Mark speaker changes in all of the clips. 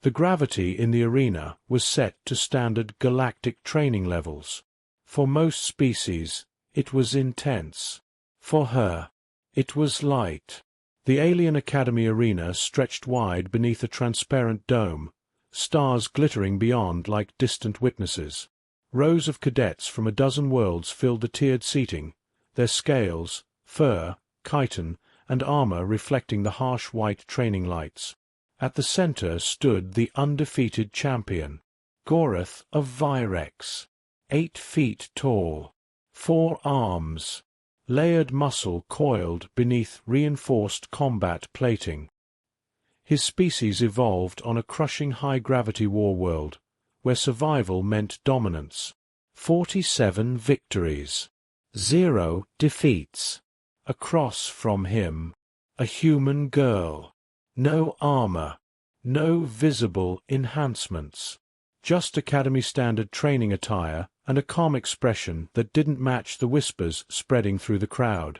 Speaker 1: The gravity in the arena was set to standard galactic training levels. For most species, it was intense. For her, it was light. The Alien Academy arena stretched wide beneath a transparent dome, stars glittering beyond like distant witnesses. Rows of cadets from a dozen worlds filled the tiered seating, their scales, fur, chitin, and armor reflecting the harsh white training lights. At the center stood the undefeated champion, Gorath of Virex, 8 feet tall, 4 arms, layered muscle coiled beneath reinforced combat plating. His species evolved on a crushing high-gravity war world, where survival meant dominance. 47 victories, 0 defeats. Across from him, a human girl. No armor, no visible enhancements. Just Academy Standard training attire and a calm expression that didn't match the whispers spreading through the crowd.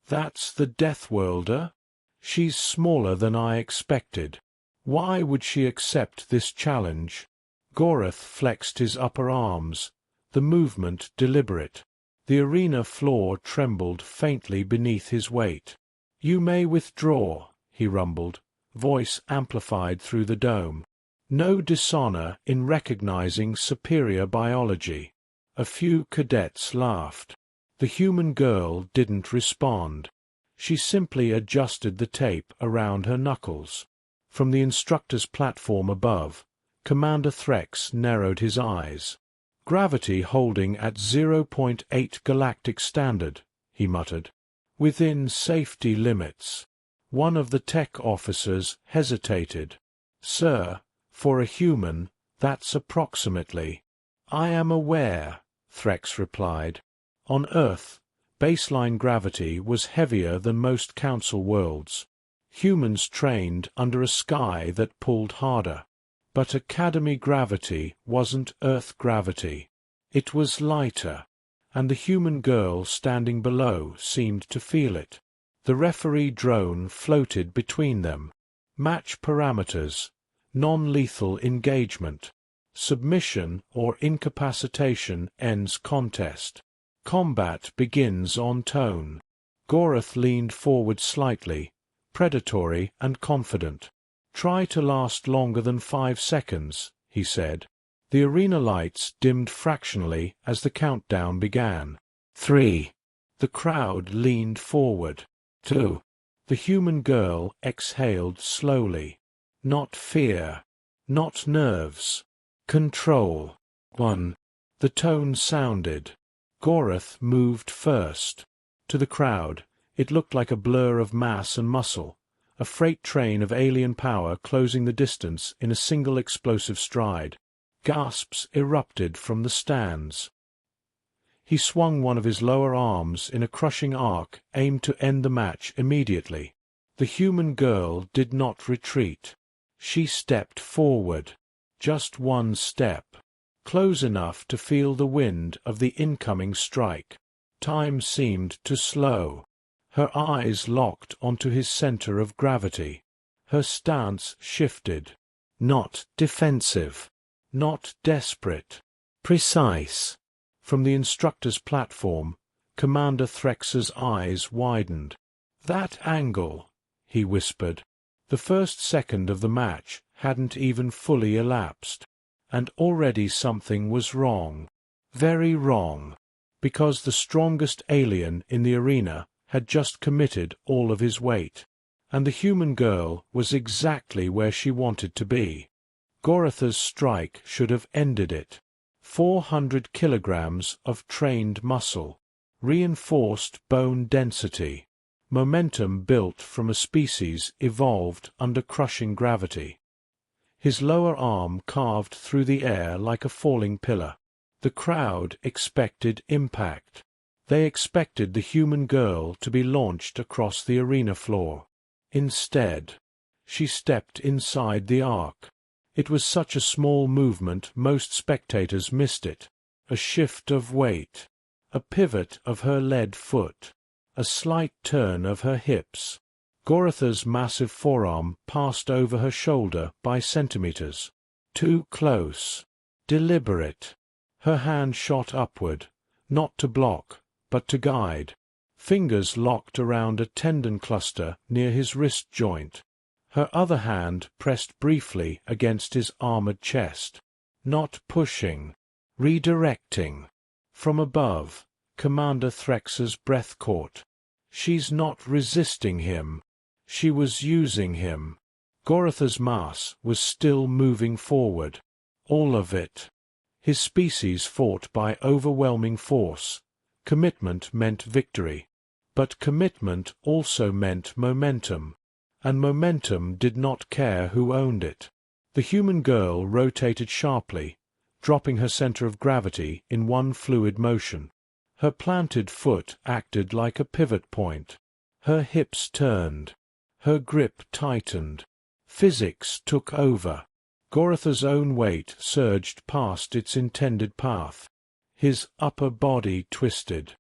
Speaker 1: That's the Death Worlder? She's smaller than I expected. Why would she accept this challenge? Gorath flexed his upper arms, the movement deliberate. The arena floor trembled faintly beneath his weight. "You may withdraw," he rumbled, voice amplified through the dome. No dishonor in recognizing superior biology. A few cadets laughed. The human girl didn't respond. She simply adjusted the tape around her knuckles. From the instructor's platform above, Commander Threx narrowed his eyes. "Gravity holding at 0.8 galactic standard," he muttered. "Within safety limits." One of the tech officers hesitated. "Sir, for a human, that's approximately." "I am aware," Threx replied. On Earth, baseline gravity was heavier than most Council worlds. Humans trained under a sky that pulled harder. But Academy gravity wasn't Earth gravity. It was lighter, and the human girl standing below seemed to feel it. The referee drone floated between them. Match parameters, non-lethal engagement. Submission or incapacitation ends contest. Combat begins on tone. Gorath leaned forward slightly, predatory and confident. "Try to last longer than 5 seconds," he said. The arena lights dimmed fractionally as the countdown began. 3. The crowd leaned forward. 2. The human girl exhaled slowly. Not fear. Not nerves. Control. 1. The tone sounded. Gorath moved first. To the crowd, it looked like a blur of mass and muscle, a freight train of alien power closing the distance in a single explosive stride. Gasps erupted from the stands. He swung one of his lower arms in a crushing arc aimed to end the match immediately. The human girl did not retreat. She stepped forward. Just one step. Close enough to feel the wind of the incoming strike. Time seemed to slow. Her eyes locked onto his center of gravity. Her stance shifted. Not defensive. Not desperate. Precise. From the instructor's platform, Commander Threx's eyes widened. "That angle," he whispered. The first second of the match hadn't even fully elapsed, and already something was wrong. Very wrong. Because the strongest alien in the arena had just committed all of his weight, and the human girl was exactly where she wanted to be. Gorath's strike should have ended it. 400 kilograms of trained muscle, reinforced bone density, momentum built from a species evolved under crushing gravity. His lower arm carved through the air like a falling pillar. The crowd expected impact. They expected the human girl to be launched across the arena floor. Instead, she stepped inside the arc. It was such a small movement most spectators missed it. A shift of weight, a pivot of her lead foot, a slight turn of her hips. Goratha's massive forearm passed over her shoulder by centimeters. Too close. Deliberate. Her hand shot upward, not to block, but to guide. Fingers locked around a tendon cluster near his wrist joint. Her other hand pressed briefly against his armored chest. Not pushing. Redirecting. From above, Commander Threx's breath caught. She's not resisting him. She was using him. Goratha's mass was still moving forward. All of it. His species fought by overwhelming force. Commitment meant victory. But commitment also meant momentum. And momentum did not care who owned it. The human girl rotated sharply, dropping her center of gravity in one fluid motion. Her planted foot acted like a pivot point. Her hips turned. Her grip tightened. Physics took over. Goratha's own weight surged past its intended path. His upper body twisted.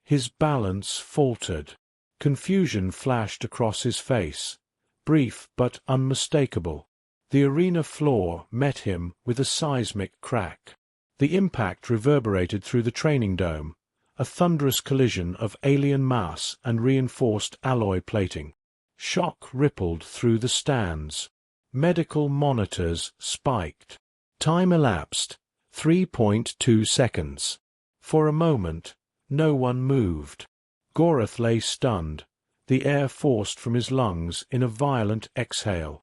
Speaker 1: His balance faltered. Confusion flashed across his face, brief but unmistakable. The arena floor met him with a seismic crack. The impact reverberated through the training dome, a thunderous collision of alien mass and reinforced alloy plating. Shock rippled through the stands. Medical monitors spiked. Time elapsed, 3.2 seconds. For a moment, no one moved. Gorath lay stunned, the air forced from his lungs in a violent exhale.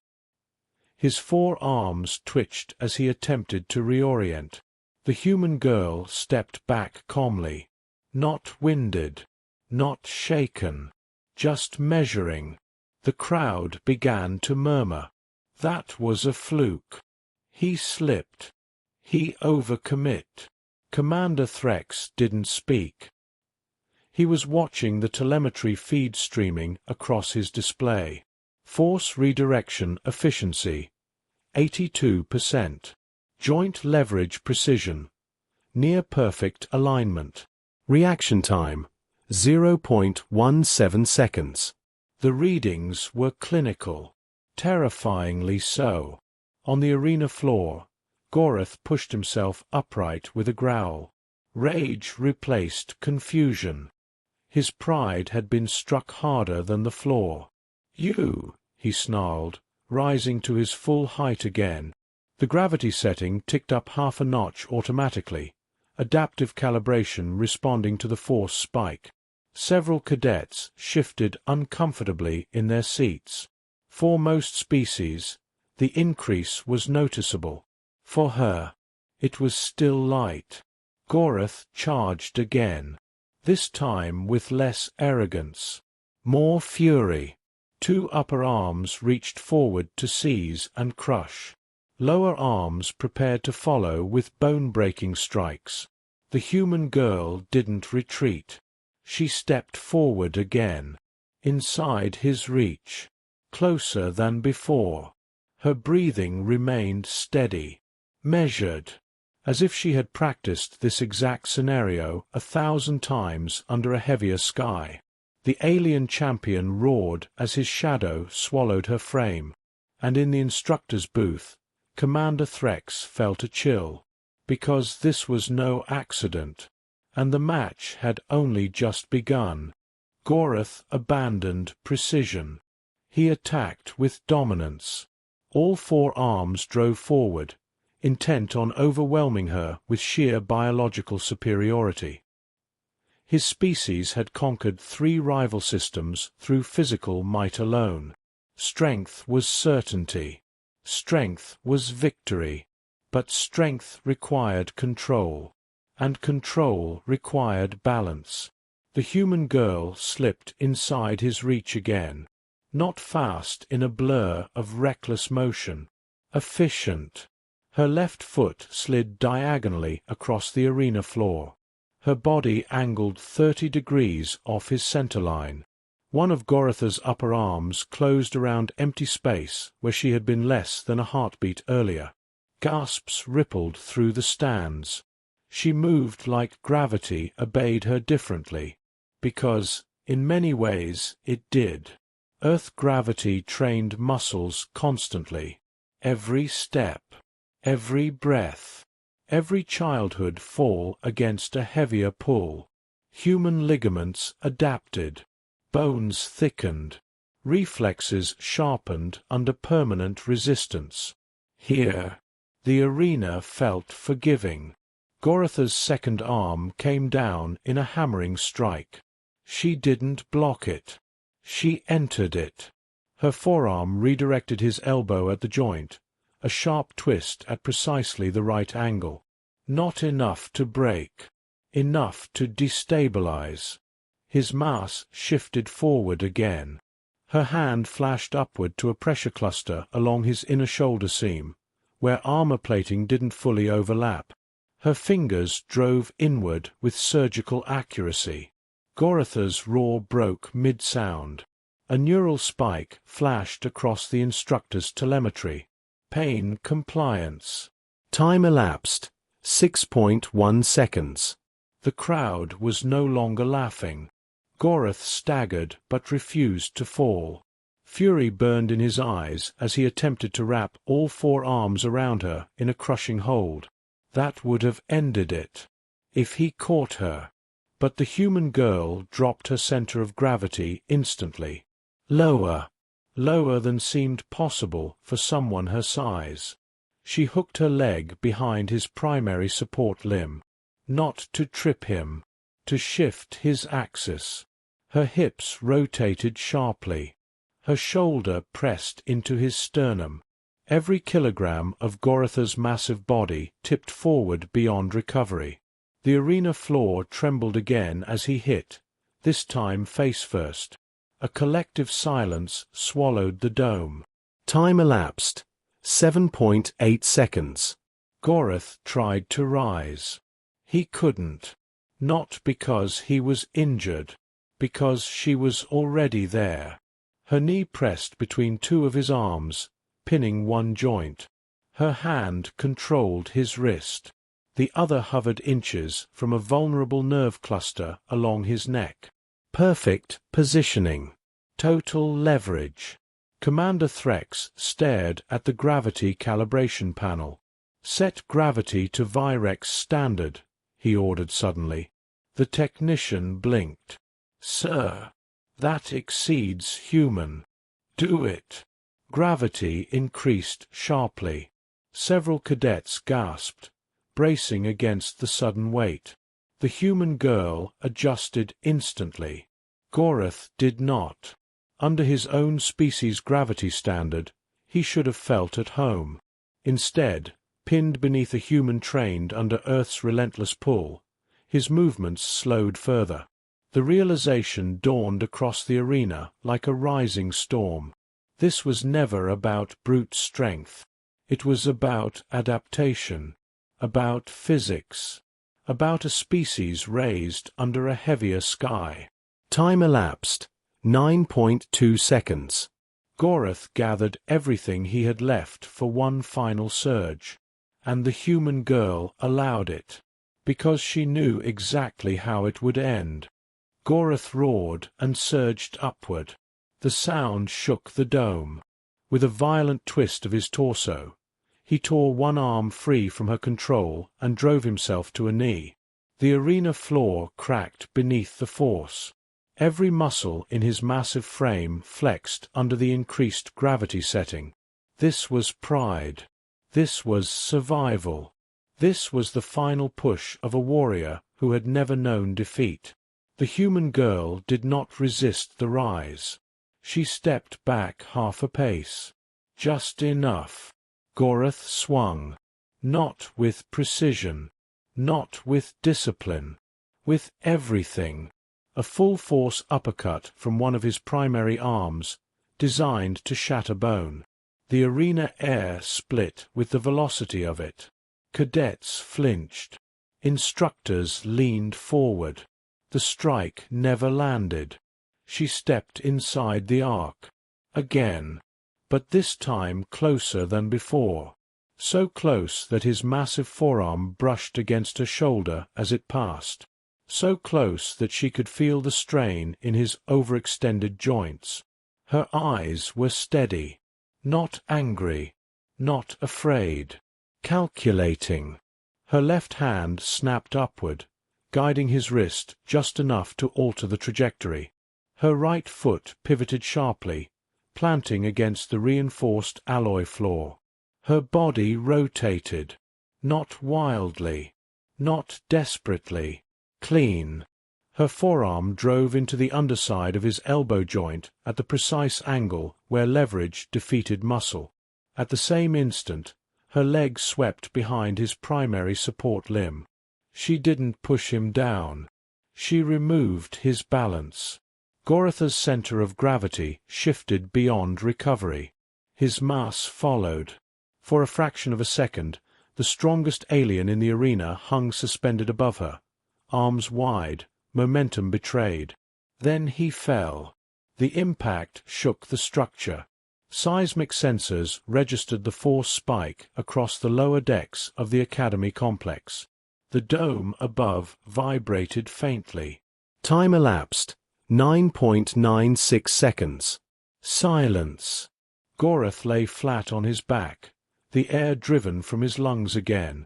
Speaker 1: His forearms twitched as he attempted to reorient. The human girl stepped back calmly. Not winded. Not shaken. Just measuring. The crowd began to murmur. That was a fluke. He slipped. He overcommit. Commander Threx didn't speak. He was watching the telemetry feed streaming across his display. Force redirection efficiency, 82%. Joint leverage precision, near perfect alignment. Reaction time, 0.17 seconds. The readings were clinical, terrifyingly so. On the arena floor, Gorath pushed himself upright with a growl. Rage replaced confusion. His pride had been struck harder than the floor. "You," he snarled, rising to his full height again. The gravity setting ticked up half a notch automatically, adaptive calibration responding to the force spike. Several cadets shifted uncomfortably in their seats. For most species, the increase was noticeable. For her, it was still light. Gorath charged again. This time with less arrogance, more fury. Two upper arms reached forward to seize and crush. Lower arms prepared to follow with bone-breaking strikes. The human girl didn't retreat. She stepped forward again, inside his reach, closer than before. Her breathing remained steady, measured, as if she had practiced this exact scenario 1,000 times under a heavier sky. The alien champion roared as his shadow swallowed her frame, and in the instructor's booth, Commander Threx felt a chill, because this was no accident, and the match had only just begun. Gorath abandoned precision. He attacked with dominance. All four arms drove forward, intent on overwhelming her with sheer biological superiority. His species had conquered 3 rival systems through physical might alone. Strength was certainty. Strength was victory. But strength required control, and control required balance. The human girl slipped inside his reach again, not fast in a blur of reckless motion, efficient. Her left foot slid diagonally across the arena floor. Her body angled 30 degrees off his centerline. One of Goratha's upper arms closed around empty space where she had been less than a heartbeat earlier. Gasps rippled through the stands. She moved like gravity obeyed her differently, because, in many ways, it did. Earth gravity trained muscles constantly. Every step, every breath, every childhood fall against a heavier pull. Human ligaments adapted, bones thickened, reflexes sharpened under permanent resistance. Here, the arena felt forgiving. Goratha's second arm came down in a hammering strike. She didn't block it. She entered it. Her forearm redirected his elbow at the joint, a sharp twist at precisely the right angle. Not enough to break. Enough to destabilize. His mass shifted forward again. Her hand flashed upward to a pressure cluster along his inner shoulder seam, where armor plating didn't fully overlap. Her fingers drove inward with surgical accuracy. Goratha's roar broke mid-sound. A neural spike flashed across the instructor's telemetry. Pain compliance. Time elapsed, 6.1 seconds. The crowd was no longer laughing. Gorath staggered but refused to fall. Fury burned in his eyes as he attempted to wrap all four arms around her in a crushing hold. That would have ended it, if he caught her. But the human girl dropped her center of gravity instantly. Lower, lower than seemed possible for someone her size. She hooked her leg behind his primary support limb. Not to trip him, to shift his axis. Her hips rotated sharply. Her shoulder pressed into his sternum. Every kilogram of Goratha's massive body tipped forward beyond recovery. The arena floor trembled again as he hit, this time face first. A collective silence swallowed the dome. Time elapsed, 7.8 seconds. Gorath tried to rise. He couldn't. Not because he was injured, because she was already there. Her knee pressed between two of his arms, pinning one joint. Her hand controlled his wrist. The other hovered inches from a vulnerable nerve cluster along his neck. Perfect positioning. Total leverage. Commander Threx stared at the gravity calibration panel. Set gravity to Virex standard, he ordered suddenly. The technician blinked. Sir, that exceeds human. Do it. Gravity increased sharply. Several cadets gasped, bracing against the sudden weight. The human girl adjusted instantly. Gorath did not. Under his own species' gravity standard, he should have felt at home. Instead, pinned beneath a human trained under Earth's relentless pull, his movements slowed further. The realization dawned across the arena like a rising storm. This was never about brute strength. It was about adaptation, about physics, about a species raised under a heavier sky. Time elapsed, 9.2 seconds. Gorath gathered everything he had left for one final surge, and the human girl allowed it, because she knew exactly how it would end. Gorath roared and surged upward. The sound shook the dome. With a violent twist of his torso, he tore one arm free from her control and drove himself to a knee. The arena floor cracked beneath the force. Every muscle in his massive frame flexed under the increased gravity setting. This was pride. This was survival. This was the final push of a warrior who had never known defeat. The human girl did not resist the rise. She stepped back half a pace. Just enough. Gorath swung. Not with precision. Not with discipline. With everything. A full-force uppercut from one of his primary arms, designed to shatter bone. The arena air split with the velocity of it. Cadets flinched. Instructors leaned forward. The strike never landed. She stepped inside the arc. Again. But this time closer than before. So close that his massive forearm brushed against her shoulder as it passed. So close that she could feel the strain in his overextended joints. Her eyes were steady, not angry, not afraid, calculating. Her left hand snapped upward, guiding his wrist just enough to alter the trajectory. Her right foot pivoted sharply, planting against the reinforced alloy floor. Her body rotated, not wildly, not desperately, clean. Her forearm drove into the underside of his elbow joint at the precise angle where leverage defeated muscle. At the same instant, her leg swept behind his primary support limb. She didn't push him down. She removed his balance. Goratha's center of gravity shifted beyond recovery. His mass followed. For a fraction of a second, the strongest alien in the arena hung suspended above her, arms wide, momentum betrayed. Then he fell. The impact shook the structure. Seismic sensors registered the force spike across the lower decks of the Academy complex. The dome above vibrated faintly. Time elapsed, 9.96 seconds. Silence. Gorath lay flat on his back, the air driven from his lungs again.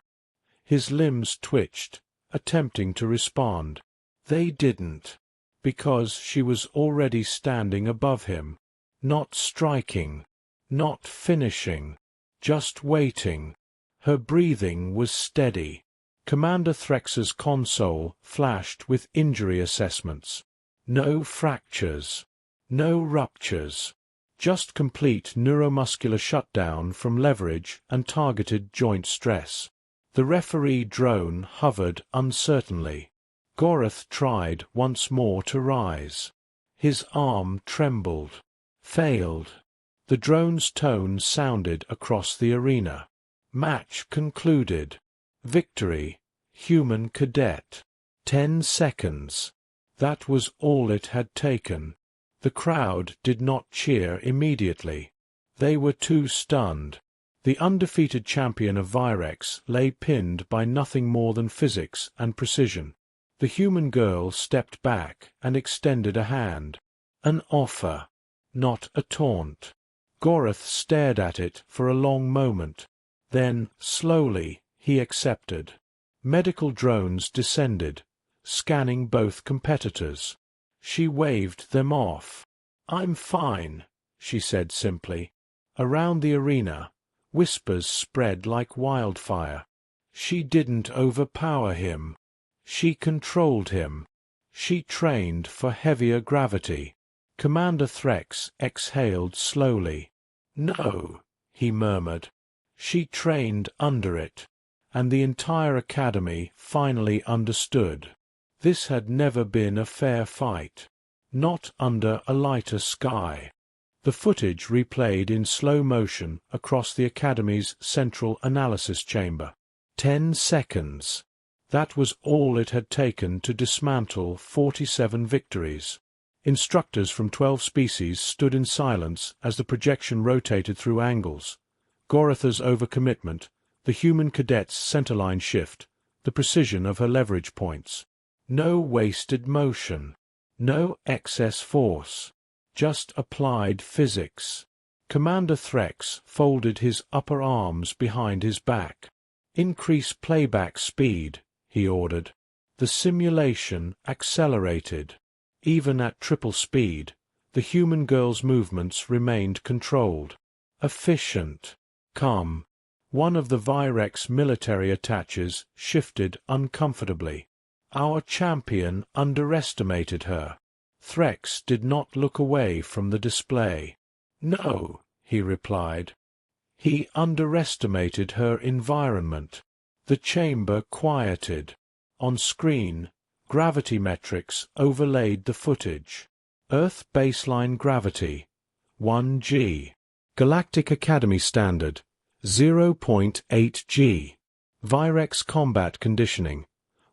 Speaker 1: His limbs twitched, attempting to respond. They didn't, because she was already standing above him, not striking, not finishing, just waiting. Her breathing was steady. Commander Threx's console flashed with injury assessments. No fractures, no ruptures, just complete neuromuscular shutdown from leverage and targeted joint stress. The referee drone hovered uncertainly. Gorath tried once more to rise. His arm trembled, failed. The drone's tone sounded across the arena. Match concluded. Victory, human cadet. 10 seconds. That was all it had taken. The crowd did not cheer immediately. They were too stunned. The undefeated champion of Virex lay pinned by nothing more than physics and precision. The human girl stepped back and extended a hand. An offer, not a taunt. Gorath stared at it for a long moment. Then, slowly, he accepted. Medical drones descended, scanning both competitors. She waved them off. "I'm fine," she said simply. Around the arena, whispers spread like wildfire. She didn't overpower him. She controlled him. She trained for heavier gravity. Commander Threx exhaled slowly. "No," he murmured. She trained under it, and the entire Academy finally understood. This had never been a fair fight. Not under a lighter sky. The footage replayed in slow motion across the Academy's central analysis chamber. 10 seconds. That was all it had taken to dismantle 47 victories. Instructors from 12 species stood in silence as the projection rotated through angles. Goratha's overcommitment, the human cadet's centerline shift, the precision of her leverage points. No wasted motion. No excess force. Just applied physics. Commander Threx folded his upper arms behind his back. "Increase playback speed," he ordered. The simulation accelerated. Even at triple speed, the human girl's movements remained controlled. Efficient. Calm. One of the Virex military attaches shifted uncomfortably. Our champion underestimated her. Threx did not look away from the display. "No," he replied. He underestimated her environment. The chamber quieted. On screen, gravity metrics overlaid the footage. Earth baseline gravity, 1 g. Galactic Academy Standard, 0.8 g. Virex combat conditioning,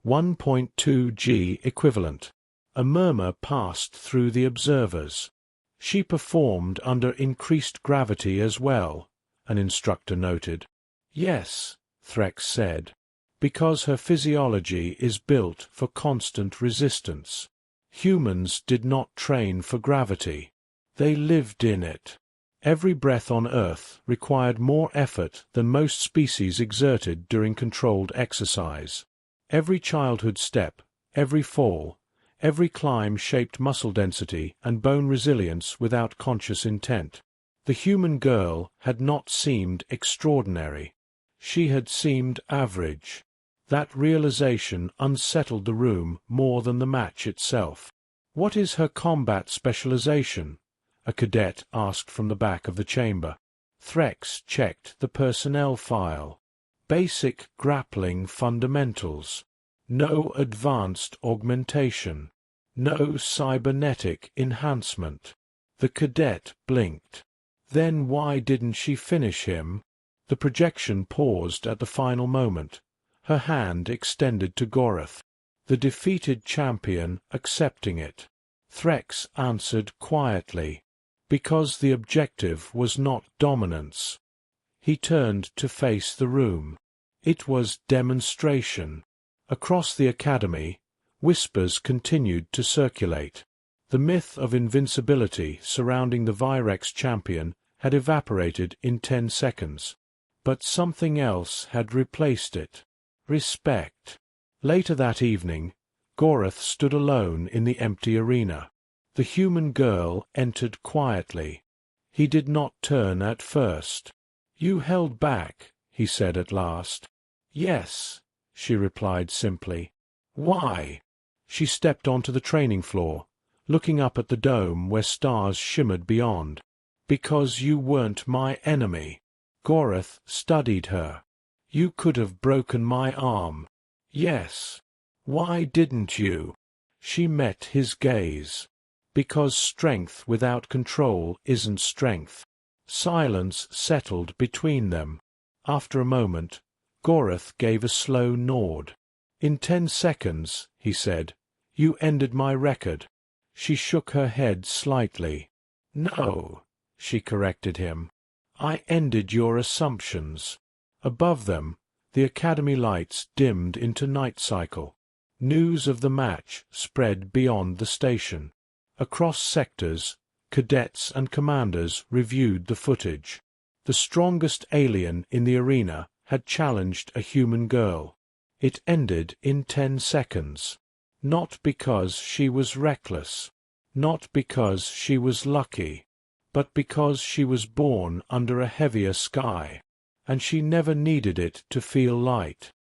Speaker 1: 1.2 g equivalent. A murmur passed through the observers. "She performed under increased gravity as well," an instructor noted. "Yes," Threx said, "because her physiology is built for constant resistance. Humans did not train for gravity. They lived in it. Every breath on Earth required more effort than most species exerted during controlled exercise. Every childhood step, every fall, every climb shaped muscle density and bone resilience without conscious intent. The human girl had not seemed extraordinary. She had seemed average. That realization unsettled the room more than the match itself. "What is her combat specialization?" a cadet asked from the back of the chamber. Threx checked the personnel file. Basic grappling fundamentals. No advanced augmentation. No cybernetic enhancement. The cadet blinked. Then why didn't she finish him? The projection paused at the final moment, her hand extended to Gorath, the defeated champion accepting it. Threx answered quietly, because the objective was not dominance. He turned to face the room. It was demonstration. Across the academy, whispers continued to circulate. The myth of invincibility surrounding the Virex champion had evaporated in 10 seconds. But something else had replaced it. Respect. Later that evening, Gorath stood alone in the empty arena. The human girl entered quietly. He did not turn at first. "You held back," he said at last. "Yes," she replied simply. "Why?" She stepped onto the training floor, looking up at the dome where stars shimmered beyond. "Because you weren't my enemy." Gorath studied her. "You could have broken my arm." "Yes." "Why didn't you?" She met his gaze. "Because strength without control isn't strength." Silence settled between them. After a moment, Gorath gave a slow nod. "In 10 seconds," he said, "you ended my record." She shook her head slightly. "No," she corrected him. "I ended your assumptions." Above them, the academy lights dimmed into night cycle. News of the match spread beyond the station. Across sectors, cadets and commanders reviewed the footage. The strongest alien in the arena had challenged a human girl. It ended in 10 seconds. Not because she was reckless, not because she was lucky, but because she was born under a heavier sky, and she never needed it to feel light.